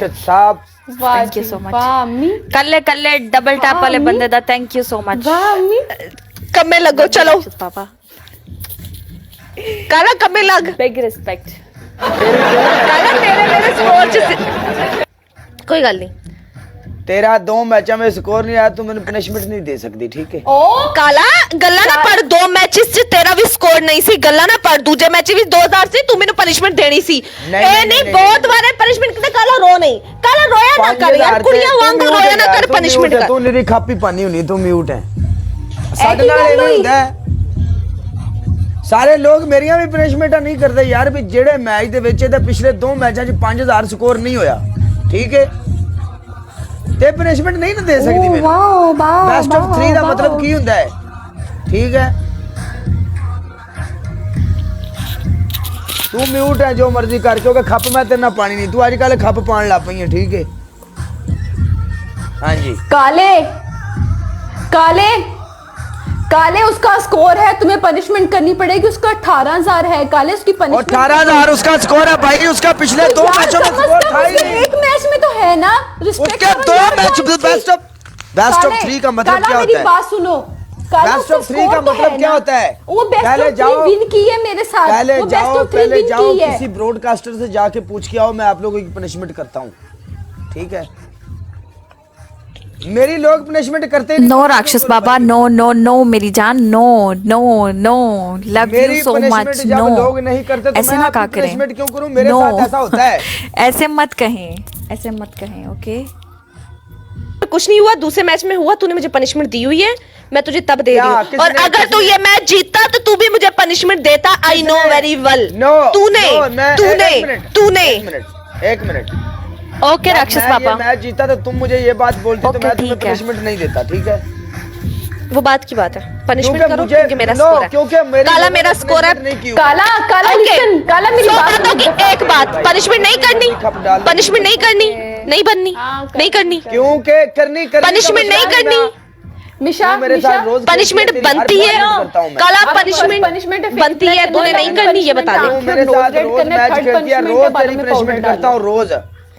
साहब thank you so much. कल्ले कल्ले डबल टैप वाले बंदे दा थैंक यू सो मच। कम्मे लगो चलो पापा काला कम्मे लग बिग रिस्पेक्ट। काला तेरे मेरे स्कोर च कोई गल नहीं तेरा 2 मैचों में स्कोर नहीं आया, तू मैंने पनिशमेंट नहीं दे सकती, ठीक है। ओ काला गल्ला ना पढ़ 2 मैचेस च तेरा भी स्कोर नहीं सी गल्ला ना पढ़ दूजे मैच भी 2000 सी तू मैंने पनिशमेंट देनी सी ए नहीं बहुत बारे पनिशमेंट करते काला रो नहीं काला रोया ना कर यार कुड़ियां वांग रोया ना कर पनिशमेंट कर तू मेरी खापी पानी होनी, तू म्यूट है साडे नाल एवें हुंदा है। सारे लोग मेरियां भी पनिशमेंटां नहीं करते यार भी जेड़े मैच दे विच ते पिछले 2 मैचां च 5000 स्कोर नहीं होया, ठीक है ते पनिशमेंट नहीं ना दे सकदी मैं। बेस्ट ऑफ 3 दा मतलब की हुंदा है, ठीक है। तू म्यूट है जो मर्जी कर क्योंकि खप मैं तेरे ना पानी नहीं, तू आजकल खप पान लग पई है, ठीक है। हाँ जी काले काले काले उसका स्कोर है, तुम्हें पनिशमेंट करनी पड़ेगी। उसका 18000 है काले, उसकी पनिशमेंट 18000 उसका स्कोर है भाई, उसका पिछले 2 मैचों में स्कोर था ही नहीं। एक मैच में तो है ना रिस्पेक्ट। उसके 2 मैच बेस्ट ऑफ 3 का मतलब क्या होता है? मेरी बात सुनो, बेस्ट ऑफ 3 का मतलब क्या होता है? वो बेस्ट ऑफ 3 विन की है मेरे साथ, पहले वो बेस्ट जाओ ऑफ 3 विन की है। किसी ब्रॉडकास्टर से जाके पूछ के आओ, मैं आप लोगों की पनिशमेंट करता हूँ, ठीक है। मेरी लोग पनिशमेंट करते नहीं। नो राक्षस बाबा, नो नो नो मेरी जान, no no no, love you so much. No लोग नहीं करते तो ऐसे मैं ना आपकी कहा करें, पनिशमेंट क्यों करूं? मेरे साथ ऐसा होता है। ऐसे मत कहें, ऐसे मत कहें, ओके। कुछ नहीं हुआ, दूसरे मैच में हुआ, तूने मुझे पनिशमेंट दी हुई है, मैं तुझे तब दे रही हूँ। और अगर तू ये मैच जीतता तो तू भी मुझे पनिशमेंट देता। I know very well. तूने एक मिनट ओके राक्षस पापा, मैच जीता तो तुम मुझे ये बात बोलती तो मैं तुम्हें पनिशमेंट नहीं देता, ठीक है। वो बात की बात है, पनिशमेंट करो क्योंकि मेरा नो, स्कोर है, क्योंकि काला मेरा स्कोर है। काला काला लिसन, काला मेरी बात सुन। एक बात, पनिशमेंट नहीं करनी, पनिशमेंट नहीं करनी, नहीं बननी, नहीं करनी, क्योंकि करनी पनिशमेंट नहीं करनी। मिशा पनिशमेंट बनती है, काला पनिशमेंट बनती है, तूने नहीं करनी ये बता दे। मेरे साथ रोज मैच खेलती है, रोज तेरी पनिशमेंट करता हूँ, रोज।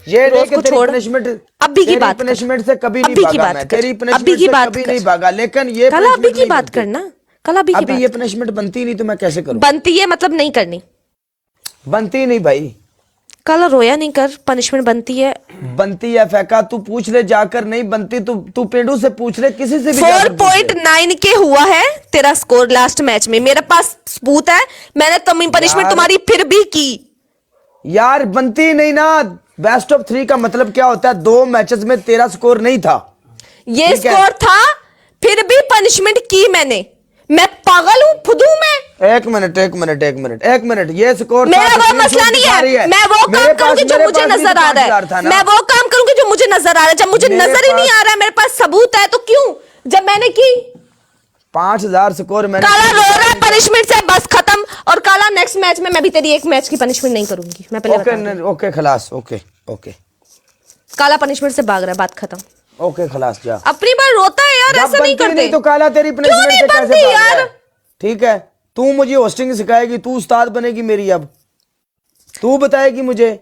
ये रोज को छोड़, पनिशमेंट अभी की बात पनिशमेंट से कभी नहीं भागा मैं, तेरी अभी की पनिशमेंट बात से कभी नहीं भागा, लेकिन ये कल अभी की बात करना, कल अभी की अभी ये पनिशमेंट बनती नहीं तो मैं कैसे करूं? बनती है मतलब नहीं करनी, बनती नहीं भाई। कल रोया नहीं कर, पनिशमेंट बनती है, बनती है फेंका, तू पूछ ले जाकर, नहीं बनती तू पेंडू से पूछ ले, किसी से भी 4.9 के हुआ है तेरा स्कोर लास्ट मैच में, मेरे पास सबूत है, मैंने पनिशमेंट तुम्हारी फिर भी की यार। बनती नहीं ना। बेस्ट ऑफ 3 का मतलब क्या होता है? 2 मैचेस में तेरा स्कोर नहीं था, ये स्कोर था, फिर भी पनिशमेंट की मैंने। मैं पागल हूँ, फुदू मैं। एक मिनट ये स्कोर मेरा वो मसला नहीं है, मैं वो काम करूंगी जो मुझे नजर आ रहा है, मैं वो काम करूंगी जो मुझे नजर आ रहा है। जब मुझे नजर ही नहीं आ रहा है, मेरे पास सबूत है, तो क्यों? जब मैंने की 5000 स्कोर मैंने। काला रो रहा है पनिशमेंट से, बस खत्म। और काला नेक्स्ट मैच में मैं भी तेरी एक मैच की पनिशमेंट नहीं करूंगी, मैं पहले ओके खलास, ओके काला पनिशमेंट से भाग रहा है, बात खत्म। ओके खलास, जा। अपनी बार रोता है यार, ऐसा नहीं करते। तो काला तेरी पनिशमेंट से कैसे भाग रहा यार है? ठीक है, तू मुझे होस्टिंग सिखाएगी, तू उस्ताद बनेगी मेरी, अब तू बताएगी मुझे।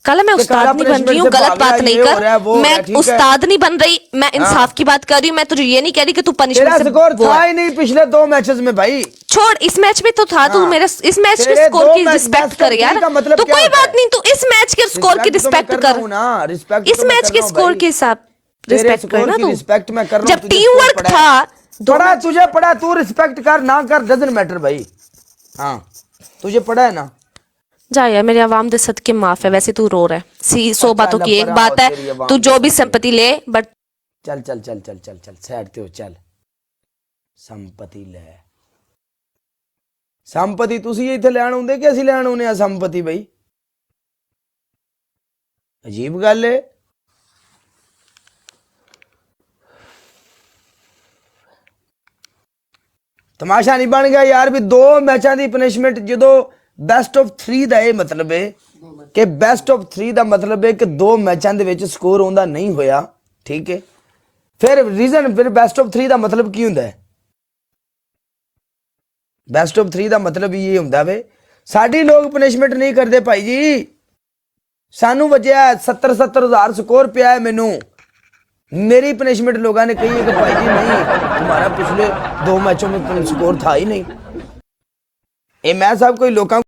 काला मैं उस्ताद नहीं बन रही हूँ, गलत बात नहीं कर, मैं उस्ताद नहीं बन रही, मैं इंसाफ की बात कर रही हूँ। मैं तुझे ये नहीं कह रही कि तू पनिशमेंट से स्कोर था ही नहीं पिछले 2 मैचेस में भाई। छोड़, इस मैच में तो था। तू मेरे इस मैच के स्कोर की रिस्पेक्ट कर यार, तो कोई बात नहीं, तू इस मैच के स्कोर की रिस्पेक्ट कर, इस मैच के स्कोर के हिसाब रिस्पेक्ट कर ना तू। रिस्पेक्ट मैं कर रहा हूं, जब टीम वर्क था, तुझे पढ़ा, तू रिस्पेक्ट कर ना कर डजंट मैटर भाई। हाँ तुझे पढ़ा है ना। जा यार, मेरे आवाम दे सदके माफ है, वैसे तू रो रहा है। 100 बातों की एक बात है, तू जो भी संपत्ति ले, बट चल साइड ते हो, चल। संपत्ति ले, संपत्ति तुसी इत्थे लैण आउंदे कि ਅਸੀਂ ਲੈਣ ਆਉਨੇ ਆ ਸੰਪਤੀ ਬਈ? अजीब गल है। तमाशा नहीं बन गया यार भी 2 मैचों की पनिशमेंट जो बेस्ट ऑफ 3 का यह मतलब है कि बेस्ट ऑफ 3 का मतलब है कि 2 मैचों के स्कोर आंदा नहीं होया, ठीक है। फिर रीजन, फिर बेस्ट ऑफ 3 का मतलब की होंदा है? बेस्ट ऑफ 3 का मतलब ये होंदा वे साडी लोग पनिशमेंट नहीं करते भाई जी। सानू वजह 70,000 स्कोर पिया है मैनू। मेरी पनिशमेंट लोगों ने कही है कि भाई जी नहीं, तुम्हारा पिछले 2 मैचों में स्कोर था ही नहीं। ये मैं साहब कोई लोगों